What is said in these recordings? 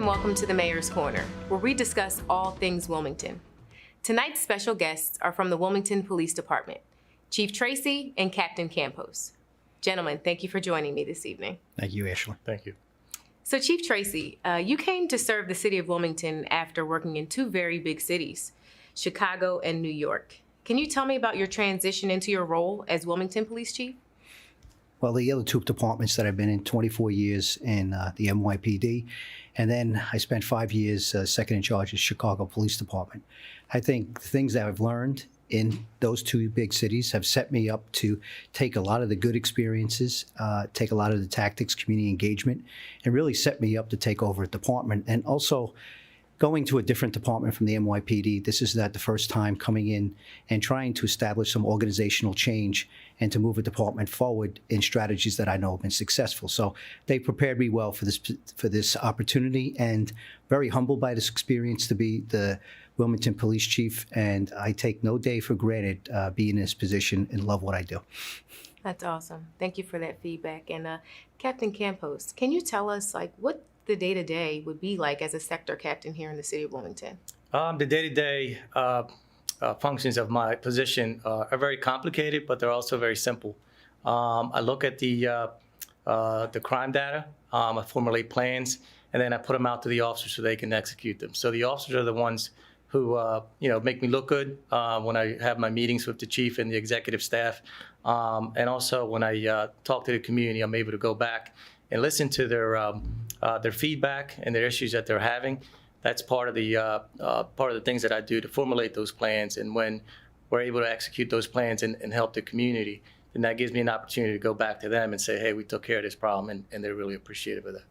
welcome to the Mayor's Corner, where we discuss all things Wilmington. Tonight's special guests are from the Wilmington Police Department, Chief Tracy and Captain Campos. Gentlemen, thank you for joining me this evening. Thank you, Ashley. Thank you. So Chief Tracy, you came to serve the city of Wilmington after working in two very big cities, Chicago and New York. Can you tell me about your transition into your role as Wilmington Police Chief? Well, the other two departments that I've been in, 24 years in the NYPD, and then I spent 5 years second in charge of Chicago Police Department. I think the things that I've learned in those two big cities have set me up to take a lot of the good experiences, take a lot of the tactics, community engagement, and really set me up to take over a department. And also, going to a different department from the NYPD, this is not the first time coming in and trying to establish some organizational change and to move a department forward in strategies that I know have been successful. So they prepared me well for this opportunity, and very humbled by this experience to be the Wilmington Police Chief, and I take no day for granted being in this position and love what I do. That's awesome. Thank you for that feedback. And Captain Campos, can you tell us what the day-to-day would be like as a sector captain here in the city of Wilmington? The day-to-day functions of my position are very complicated, but they're also very simple. I look at the crime data, I formulate plans, and then I put them out to the officers so they can execute them. So the officers are the ones who make me look good when I have my meetings with the chief and the executive staff, and also when I talk to the community, I'm able to go back and listen to their feedback and their issues that they're having. That's part of the things that I do to formulate those plans. And when we're able to execute those plans and help the community, then that gives me an opportunity to go back to them and say, hey, we took care of this problem, and they're really appreciative of that.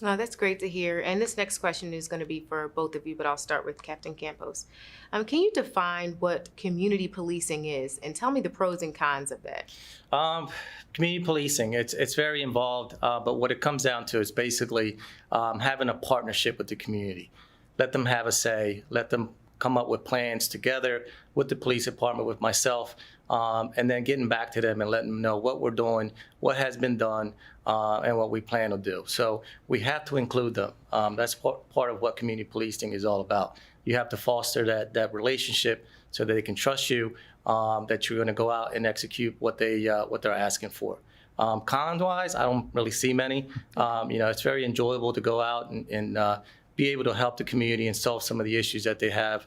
Oh, that's great to hear. And this next question is going to be for both of you, but I'll start with Captain Campos. Can you define what community policing is and tell me the pros and cons of that? Community policing, it's very involved, but what it comes down to is basically having a partnership with the community. Let them have a say, let them come up with plans together with the police department, with myself, and then getting back to them and letting them know what we're doing, what has been done, and what we plan to do. So we have to include them. That's part of what community policing is all about. You have to foster that relationship so that they can trust you, that you're going to go out and execute what they're asking for. Cons-wise, I don't really see many. It's very enjoyable to go out and be able to help the community and solve some of the issues that they have,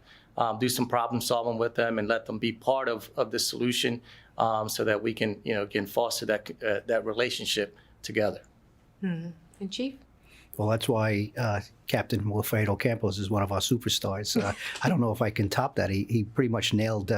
do some problem solving with them, and let them be part of the solution, so that we can, foster that relationship together. Mm-hmm. And Chief? Well, that's why Captain Wilfredo Campos is one of our superstars. I don't know if I can top that. He pretty much nailed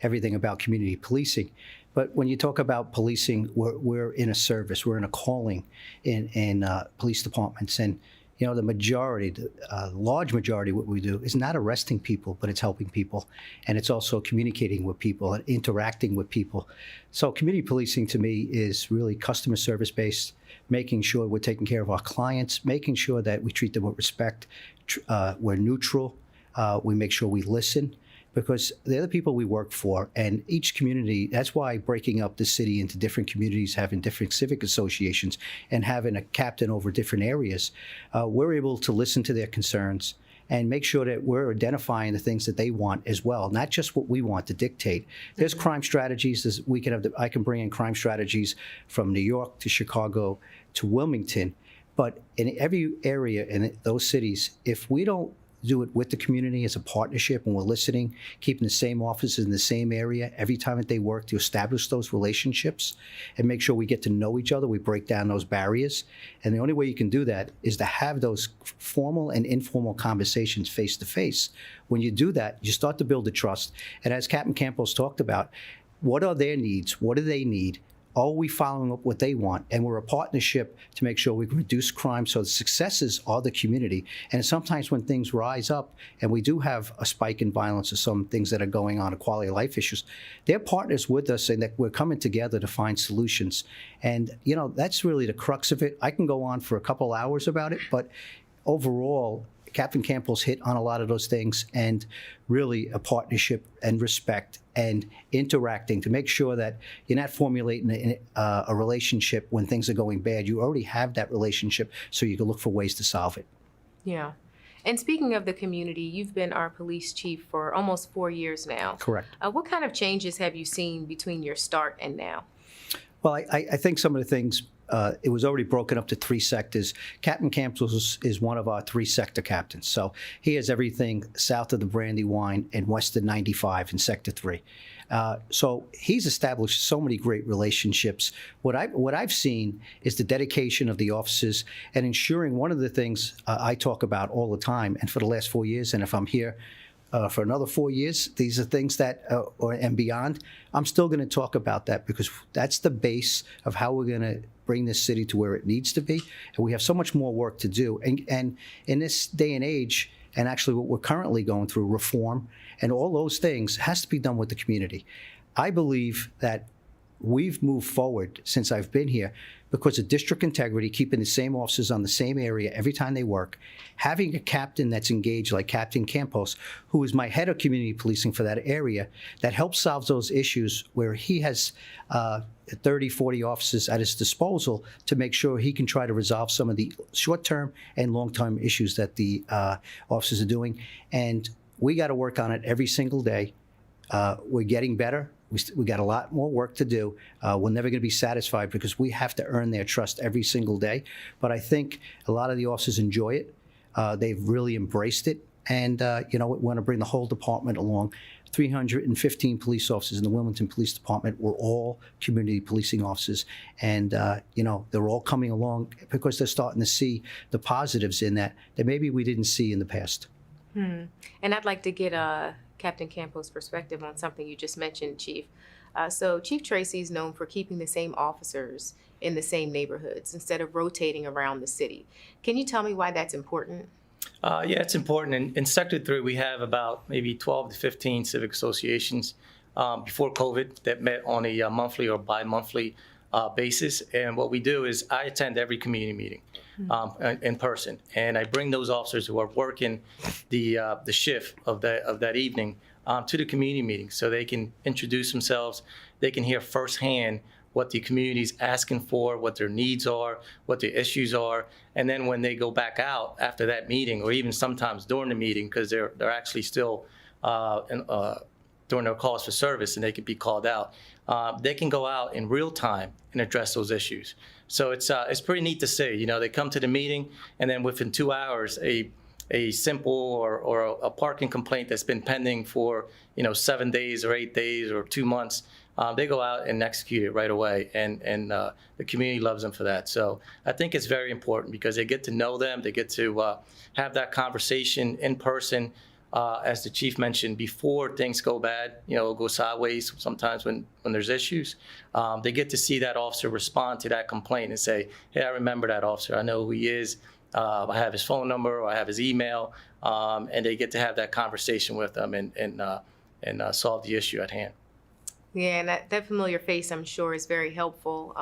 everything about community policing. But when you talk about policing, we're in a service, we're in a calling in police departments. And the large majority of what we do is not arresting people, but it's helping people. And it's also communicating with people and interacting with people. So community policing to me is really customer service based, making sure we're taking care of our clients, making sure that we treat them with respect, we're neutral, we make sure we listen, because they're the people we work for, and each community, that's why breaking up the city into different communities, having different civic associations, and having a captain over different areas, we're able to listen to their concerns and make sure that we're identifying the things that they want as well, not just what we want to dictate. There's crime strategies. I can bring in crime strategies from New York to Chicago to Wilmington, but in every area in those cities, if we don't do it with the community as a partnership, and we're listening, keeping the same officers in the same area every time that they work, to establish those relationships and make sure we get to know each other, we break down those barriers. And the only way you can do that is to have those formal and informal conversations face to face. When you do that, you start to build the trust. And as Captain Campos talked about, what are their needs? What do they need? Are we following up what they want? And we're a partnership to make sure we can reduce crime. So the successes are the community. And sometimes when things rise up and we do have a spike in violence or some things that are going on, quality of life issues, they're partners with us and that we're coming together to find solutions. And, that's really the crux of it. I can go on for a couple hours about it, but overall, Captain Campos hit on a lot of those things, and really a partnership and respect and interacting to make sure that you're not formulating a relationship when things are going bad. You already have that relationship, so you can look for ways to solve it. Yeah. And speaking of the community, you've been our police chief for almost 4 years now. Correct. What kind of changes have you seen between your start and now? Well, I think some of the things, it was already broken up to 3 sectors. Captain Campos is one of our 3-sector captains. So he has everything south of the Brandywine and west of 95 in Sector 3. So he's established so many great relationships. What I've seen is the dedication of the officers and ensuring one of the things I talk about all the time, and for the last 4 years, and if I'm here for another 4 years, these are things that, and beyond, I'm still going to talk about that because that's the base of how we're going to bring this city to where it needs to be. And we have so much more work to do. And in this day and age, and actually what we're currently going through, reform and all those things has to be done with the community. I believe that we've moved forward since I've been here because of district integrity, keeping the same officers on the same area every time they work, having a captain that's engaged like Captain Campos, who is my head of community policing for that area, that helps solve those issues where he has 30, 40 officers at his disposal to make sure he can try to resolve some of the short-term and long-term issues that the officers are doing. And we got to work on it every single day. We're getting better. We got a lot more work to do. We're never going to be satisfied because we have to earn their trust every single day. But I think a lot of the officers enjoy it. They've really embraced it. And, we want to bring the whole department along. 315 police officers in the Wilmington Police Department were all community policing officers. And, they're all coming along because they're starting to see the positives in that maybe we didn't see in the past. And I'd like to get Captain Campos' perspective on something you just mentioned, Chief. So Chief Tracy is known for keeping the same officers in the same neighborhoods instead of rotating around the city. Can you tell me why that's important? Yeah, it's important. In Sector 3, we have about maybe 12 to 15 civic associations before COVID that met on a monthly or bi-monthly basis. And what we do is I attend every community meeting in person, and I bring those officers who are working the shift of that evening to the community meeting so they can introduce themselves. They can hear firsthand what the community is asking for, what their needs are, what the issues are. And then when they go back out after that meeting, or even sometimes during the meeting, because they're actually still during their calls for service and they can be called out, they can go out in real time and address those issues. So it's pretty neat to see. They come to the meeting, and then within 2 hours, a simple or a parking complaint that's been pending for 7 days or 8 days or 2 months, they go out and execute it right away, and the community loves them for that. So I think it's very important because they get to know them, they get to have that conversation in person. As the chief mentioned, before things go bad, go sideways sometimes when there's issues, they get to see that officer respond to that complaint and say, hey, I remember that officer. I know who he is. I have his phone number, or I have his email, and they get to have that conversation with them and solve the issue at hand. Yeah, and that familiar face, I'm sure, is very helpful.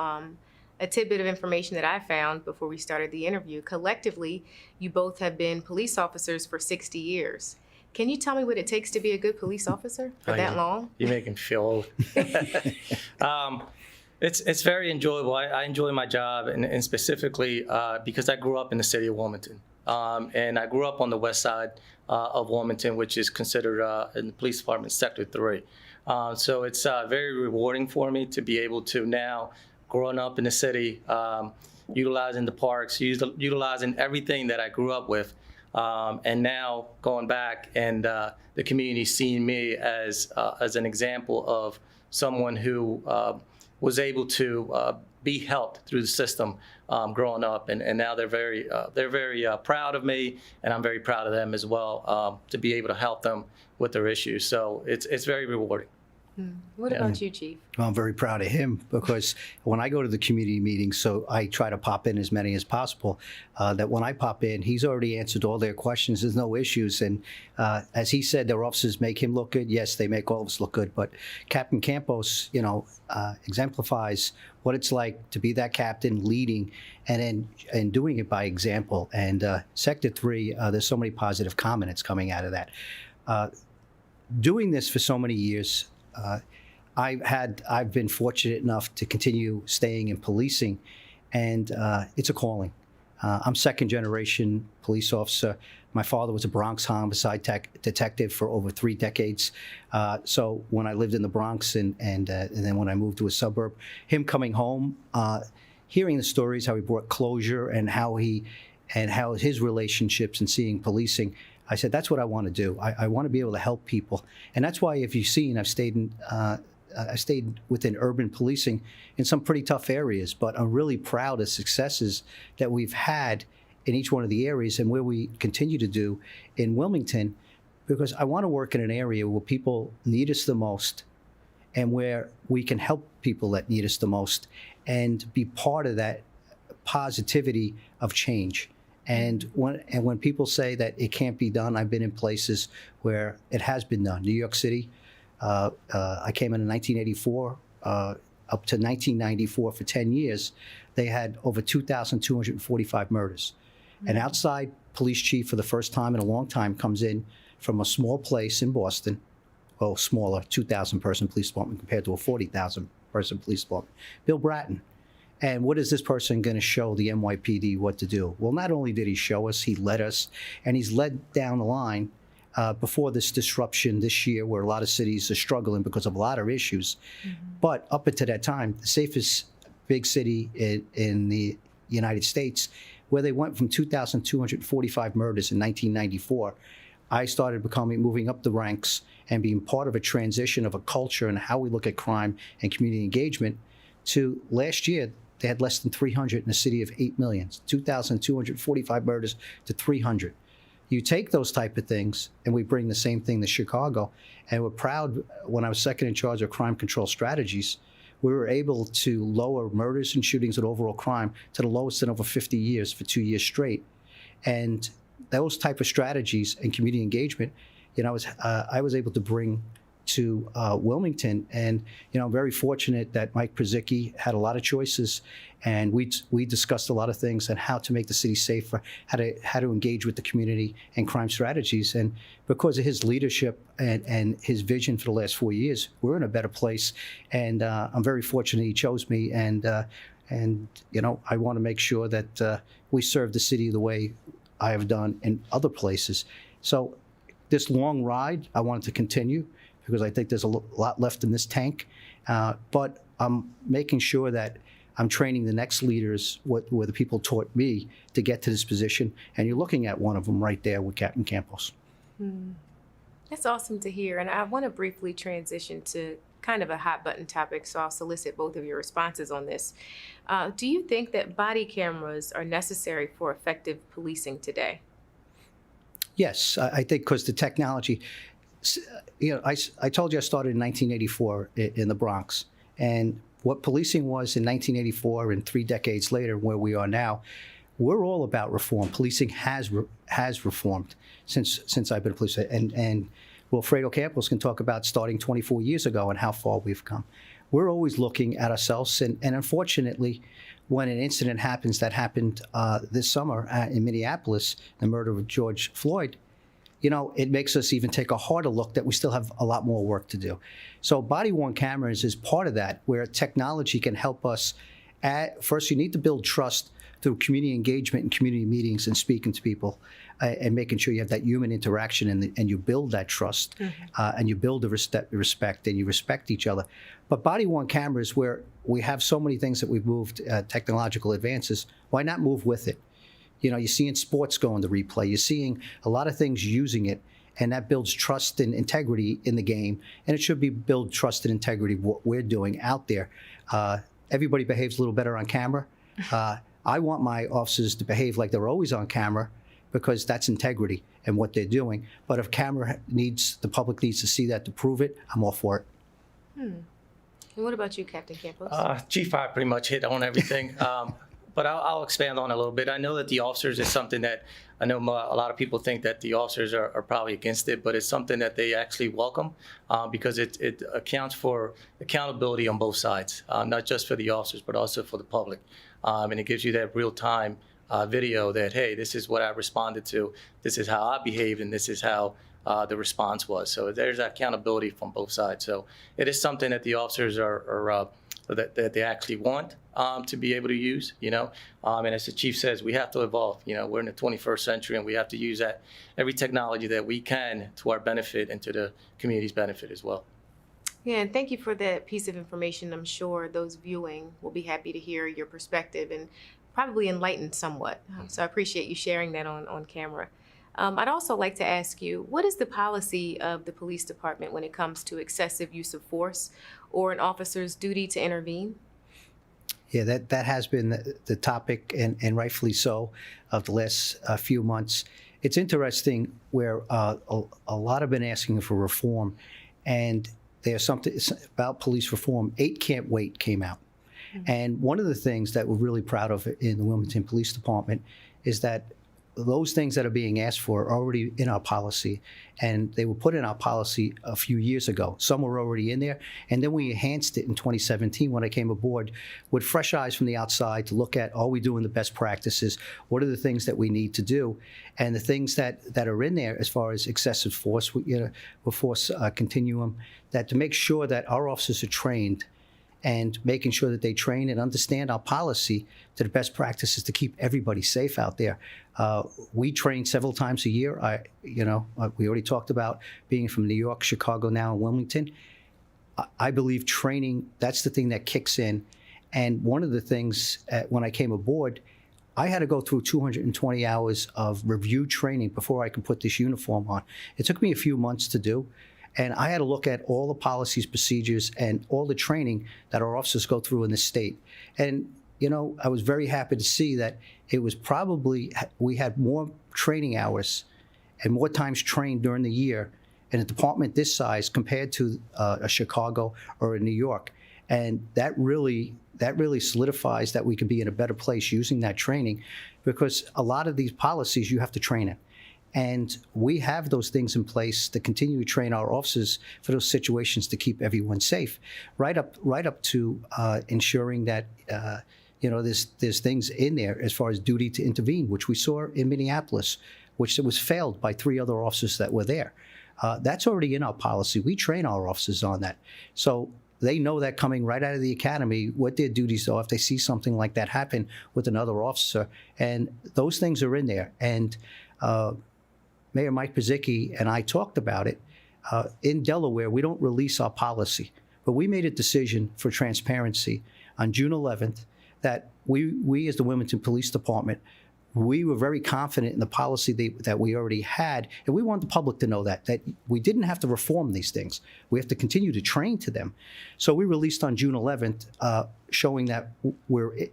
A tidbit of information that I found before we started the interview: collectively, you both have been police officers for 60 years. Can you tell me what it takes to be a good police officer for that long? You make me feel old. It's very enjoyable. I enjoy my job, and specifically because I grew up in the city of Wilmington. And I grew up on the west side of Wilmington, which is considered in the police department Sector 3. So it's very rewarding for me to be able to now, growing up in the city, utilizing the parks, utilizing everything that I grew up with, and now going back and the community seeing me as an example of someone who was able to be helped through the system growing up, and now they're very proud of me, and I'm very proud of them as well to be able to help them with their issues. So it's very rewarding. What about you, Chief? Well, I'm very proud of him because when I go to the community meetings, so I try to pop in as many as possible, that when I pop in, he's already answered all their questions. There's no issues. And as he said, their officers make him look good. Yes, they make all of us look good. But Captain Campos, exemplifies what it's like to be that captain leading and doing it by example. And Sector 3, there's so many positive comments coming out of that. Doing this for so many years, I've been fortunate enough to continue staying in policing, and it's a calling. I'm second generation police officer. My father was a Bronx homicide detective for over 3 decades. So when I lived in the Bronx and then when I moved to a suburb, him coming home, hearing the stories, how he brought closure and how his relationships and seeing policing, I said, that's what I want to do. I want to be able to help people. And that's why, if you've seen, I stayed within urban policing in some pretty tough areas, but I'm really proud of successes that we've had in each one of the areas and where we continue to do in Wilmington, because I want to work in an area where people need us the most and where we can help people that need us the most and be part of that positivity of change. And when people say that it can't be done, I've been in places where it has been done. New York City, I came in 1984, up to 1994 for 10 years. They had over 2,245 murders. An outside police chief for the first time in a long time comes in from a small place in Boston, well, smaller, 2,000 person police department compared to a 40,000 person police department, Bill Bratton. And what is this person going to show the NYPD what to do? Well, not only did he show us, he led us, and he's led down the line before this disruption this year where a lot of cities are struggling because of a lot of issues. But up until that time, the safest big city in the United States, where they went from 2,245 murders in 1994, I started moving up the ranks and being part of a transition of a culture and how we look at crime and community engagement to last year. They had less than 300 in a city of 8 million, 2,245 murders to 300. You take those type of things, and we bring the same thing to Chicago, and we're proud. When I was second in charge of crime control strategies, we were able to lower murders and shootings and overall crime to the lowest in over 50 years for 2 years straight. And those type of strategies and community engagement, I was able to bring to Wilmington, and I'm very fortunate that Mike Przicki had a lot of choices, and we discussed a lot of things on how to make the city safer, how to engage with the community and crime strategies. And because of his leadership and his vision for the last 4 years, we're in a better place. And I'm very fortunate he chose me, and I want to make sure that we serve the city the way I have done in other places. So this long ride, I want it to continue, because I think there's a lot left in this tank. But I'm making sure that I'm training the next leaders, where the people taught me to get to this position. And you're looking at one of them right there with Captain Campos. That's awesome to hear. And I want to briefly transition to kind of a hot button topic, so I'll solicit both of your responses on this. Do you think that body cameras are necessary for effective policing today? Yes, I think because the technology, I told you I started in 1984 in the Bronx, and what policing was in 1984 and 3 decades later, where we are now, we're all about reform. Policing has reformed since I've been a police, and Wilfredo Campos can talk about starting 24 years ago and how far we've come. We're always looking at ourselves, and unfortunately, when an incident happens that happened this summer in Minneapolis, the murder of George Floyd, it makes us even take a harder look that we still have a lot more work to do. So body-worn cameras is part of that, where technology can help us. First, you need to build trust through community engagement and community meetings and speaking to people and making sure you have that human interaction and you build that trust and you build the respect and you respect each other. But body-worn cameras, where we have so many things that we've moved, technological advances, why not move with it? You're seeing sports go into replay. You're seeing a lot of things using it, and that builds trust and integrity in the game. And it should build trust and integrity what we're doing out there. Everybody behaves a little better on camera. I want my officers to behave like they're always on camera, because that's integrity and what they're doing. But if the public needs to see that to prove it, I'm all for it. And what about you, Captain Campos? G5 pretty much hit on everything. But I'll expand on it a little bit. I know that the officers is something that I know a lot of people think that the officers are probably against it, but it's something that they actually welcome because it accounts for accountability on both sides, not just for the officers, but also for the public. And it gives you that real-time video that, hey, this is what I responded to, this is how I behaved, and this is how the response was. So there's accountability from both sides. So it is something that the officers are that they actually want to be able to use, and as the chief says, we have to evolve. We're in the 21st century, and we have to use every technology that we can to our benefit and to the community's benefit as well. Yeah, and thank you for that piece of information. I'm sure those viewing will be happy to hear your perspective and probably enlightened somewhat. So I appreciate you sharing that on camera. I'd also like to ask you, what is the policy of the police department when it comes to excessive use of force or an officer's duty to intervene? Yeah, that has been the topic, and rightfully so, of the last few months. It's interesting where a lot have been asking for reform, and there's something about police reform. 8 Can't Wait came out. Mm-hmm. And one of the things that we're really proud of in the Wilmington Police Department is that those things that are being asked for are already in our policy, and they were put in our policy a few years ago. Some were already in there, and then we enhanced it in 2017 when I came aboard with fresh eyes from the outside to look at, are we doing the best practices? What are the things that we need to do? And the things that are in there as far as excessive force, force continuum, that to make sure that our officers are trained and making sure that they train and understand our policy to the best practices to keep everybody safe out there. We train several times a year. We already talked about being from New York, Chicago, now in Wilmington. I believe training, that's the thing that kicks in. And one of the things when I came aboard, I had to go through 220 hours of review training before I could put this uniform on. It took me a few months to do. And I had to look at all the policies, procedures, and all the training that our officers go through in the state. And, I was very happy to see that it was we had more training hours and more times trained during the year in a department this size compared to a Chicago or a New York. And that really solidifies that we can be in a better place using that training, because a lot of these policies you have to train in. And we have those things in place to continue to train our officers for those situations to keep everyone safe, right up to ensuring that there's things in there as far as duty to intervene, which we saw in Minneapolis, which was failed by 3 other officers that were there. That's already in our policy. We train our officers on that, so they know that coming right out of the academy, what their duties are if they see something like that happen with another officer, and those things are in there. And Mayor Mike Pizicki and I talked about it. In Delaware, we don't release our policy, but we made a decision for transparency on June 11th that we as the Wilmington Police Department, we were very confident in the policy that we already had, and we want the public to know that we didn't have to reform these things. We have to continue to train to them. So we released on June 11th, showing that we're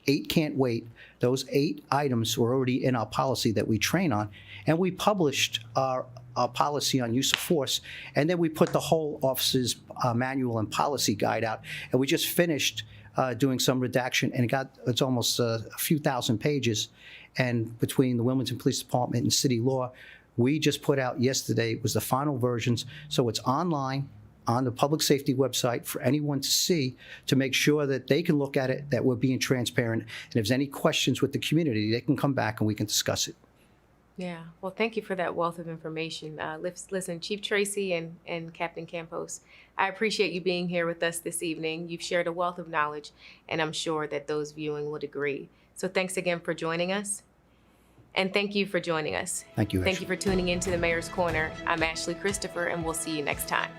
8 Can't Wait. Those 8 items were already in our policy that we train on, and we published our policy on use of force, and then we put the whole officer's manual and policy guide out, and we just finished doing some redaction, and it's almost a few thousand pages. And between the Wilmington Police Department and City Law, we just put out yesterday was the final versions, so it's online on the public safety website for anyone to see, to make sure that they can look at it, that we're being transparent. And if there's any questions with the community, they can come back and we can discuss it. Yeah, well, thank you for that wealth of information. Listen, Chief Tracy and Captain Campos, I appreciate you being here with us this evening. You've shared a wealth of knowledge, and I'm sure that those viewing would agree. So thanks again for joining us. And thank you for joining us. Thank you, Thank you for tuning in to the Mayor's Corner. I'm Ashley Christopher, and we'll see you next time.